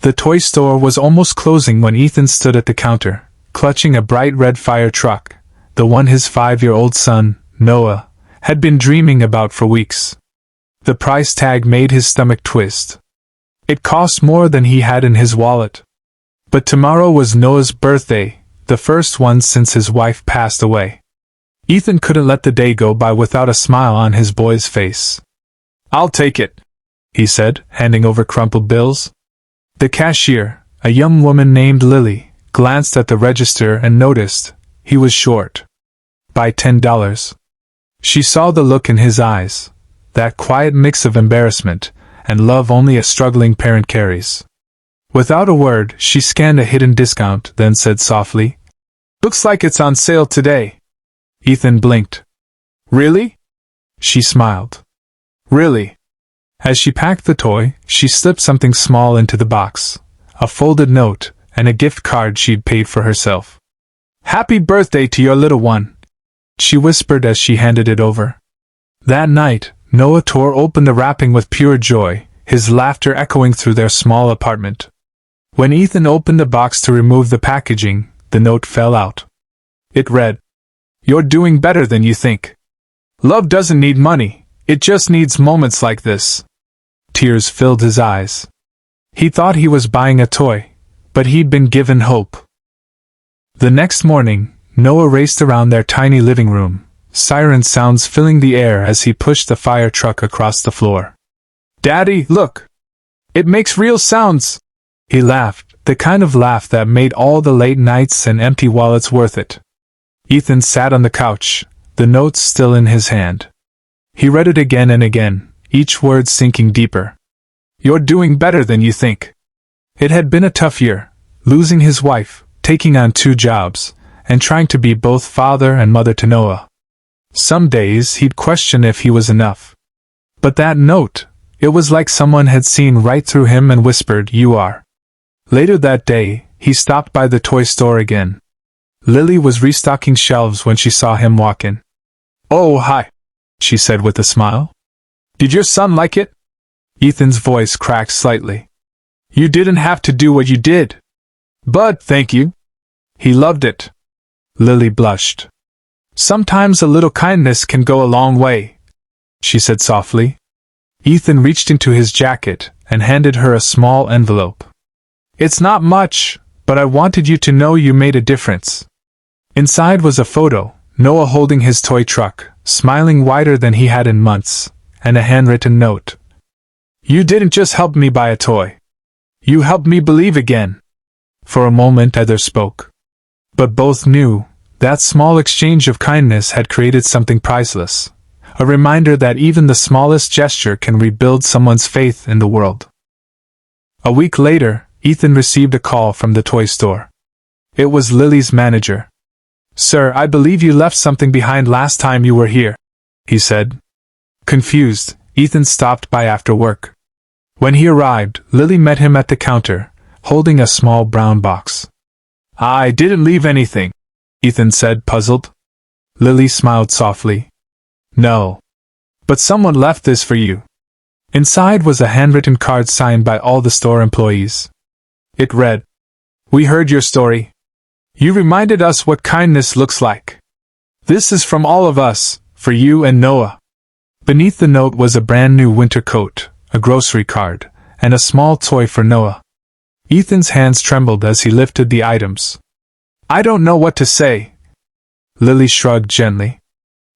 The toy store was almost closing when Ethan stood at the counter, clutching a bright red fire truck, the one his 5-year-old son, Noah, had been dreaming about for weeks. The price tag made his stomach twist. It cost more than he had in his wallet. But tomorrow was Noah's birthday, the first one since his wife passed away. Ethan couldn't let the day go by without a smile on his boy's face. "I'll take it," he said, handing over crumpled bills. The cashier, a young woman named Lily, glanced at the register and noticed he was short by $10. She saw the look in his eyes, that quiet mix of embarrassment and love only a struggling parent carries. Without a word, she scanned a hidden discount, then said softly, "Looks like it's on sale today." Ethan blinked. "Really?" She smiled. "Really?" As she packed the toy, she slipped something small into the box, a folded note, and a gift card she'd paid for herself. "Happy birthday to your little one," she whispered as she handed it over. That night, Noah tore open the wrapping with pure joy, his laughter echoing through their small apartment. When Ethan opened the box to remove the packaging, the note fell out. It read, "You're doing better than you think. Love doesn't need money, it just needs moments like this." Tears filled his eyes. He thought he was buying a toy, but he'd been given hope. The next morning, Noah raced around their tiny living room, siren sounds filling the air as he pushed the fire truck across the floor. "Daddy, look! It makes real sounds!" He laughed, the kind of laugh that made all the late nights and empty wallets worth it. Ethan sat on the couch, the notes still in his hand. He read it again and again, each word sinking deeper. "You're doing better than you think." It had been a tough year, losing his wife, taking on 2 jobs, and trying to be both father and mother to Noah. Some days he'd question if he was enough. But that note, it was like someone had seen right through him and whispered, "You are." Later that day, he stopped by the toy store again. Lily was restocking shelves when she saw him walk in. "Oh, hi," she said with a smile. "Did your son like it?" Ethan's voice cracked slightly. "You didn't have to do what you did. But thank you. He loved it." Lily blushed. "Sometimes a little kindness can go a long way," she said softly. Ethan reached into his jacket and handed her a small envelope. "It's not much, but I wanted you to know you made a difference." Inside was a photo, Noah holding his toy truck, smiling wider than he had in months, and a handwritten note. "You didn't just help me buy a toy. You helped me believe again." For a moment neither spoke. But both knew that small exchange of kindness had created something priceless, a reminder that even the smallest gesture can rebuild someone's faith in the world. A week later, Ethan received a call from the toy store. It was Lily's manager. "Sir, I believe you left something behind last time you were here," he said. Confused, Ethan stopped by after work. When he arrived, Lily met him at the counter, holding a small brown box. "I didn't leave anything," Ethan said, puzzled. Lily smiled softly. "No. But someone left this for you." Inside was a handwritten card signed by all the store employees. It read, "We heard your story. You reminded us what kindness looks like. This is from all of us, for you and Noah." Beneath the note was a brand new winter coat, a grocery card, and a small toy for Noah. Ethan's hands trembled as he lifted the items. "I don't know what to say." Lily shrugged gently.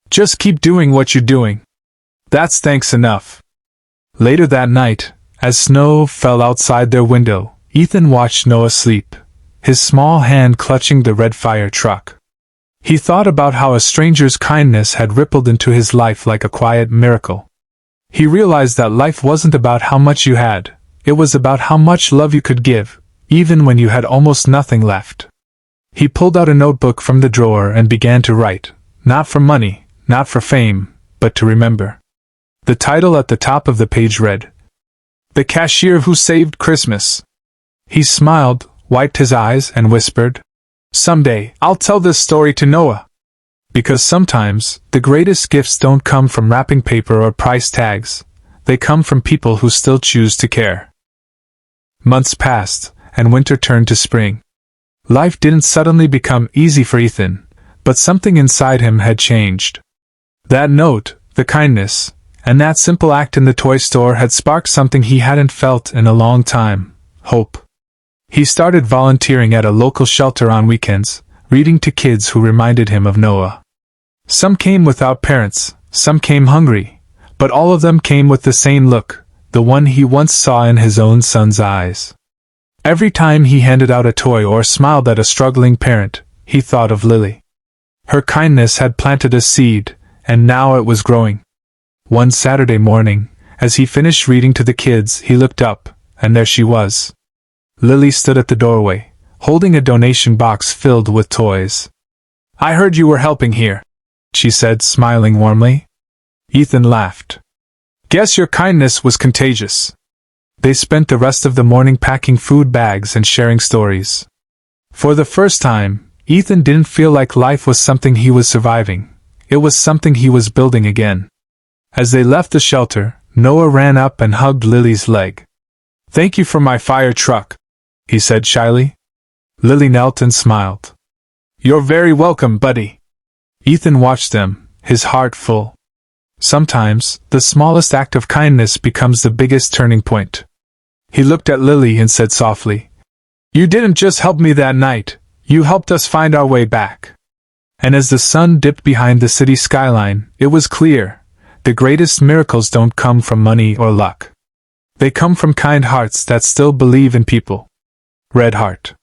"Just keep doing what you're doing. That's thanks enough." Later that night, as snow fell outside their window, Ethan watched Noah sleep, his small hand clutching the red fire truck. He thought about how a stranger's kindness had rippled into his life like a quiet miracle. He realized that life wasn't about how much you had, it was about how much love you could give, even when you had almost nothing left. He pulled out a notebook from the drawer and began to write, not for money, not for fame, but to remember. The title at the top of the page read, "The Cashier Who Saved Christmas." He smiled, wiped his eyes, and whispered, "Someday, I'll tell this story to Noah." Because sometimes, the greatest gifts don't come from wrapping paper or price tags, they come from people who still choose to care. Months passed, and winter turned to spring. Life didn't suddenly become easy for Ethan, but something inside him had changed. That note, the kindness, and that simple act in the toy store had sparked something he hadn't felt in a long time: hope. He started volunteering at a local shelter on weekends, reading to kids who reminded him of Noah. Some came without parents, some came hungry, but all of them came with the same look, the one he once saw in his own son's eyes. Every time he handed out a toy or smiled at a struggling parent, he thought of Lily. Her kindness had planted a seed, and now it was growing. One Saturday morning, as he finished reading to the kids, he looked up, and there she was. Lily stood at the doorway, holding a donation box filled with toys. "I heard you were helping here," she said, smiling warmly. Ethan laughed. "Guess your kindness was contagious." They spent the rest of the morning packing food bags and sharing stories. For the first time, Ethan didn't feel like life was something he was surviving. It was something he was building again. As they left the shelter, Noah ran up and hugged Lily's leg. "Thank you for my fire truck," he said shyly. Lily knelt and smiled. "You're very welcome, buddy." Ethan watched them, his heart full. Sometimes, the smallest act of kindness becomes the biggest turning point. He looked at Lily and said softly, "You didn't just help me that night, you helped us find our way back." And as the sun dipped behind the city skyline, it was clear: the greatest miracles don't come from money or luck. They come from kind hearts that still believe in people. Red Heart.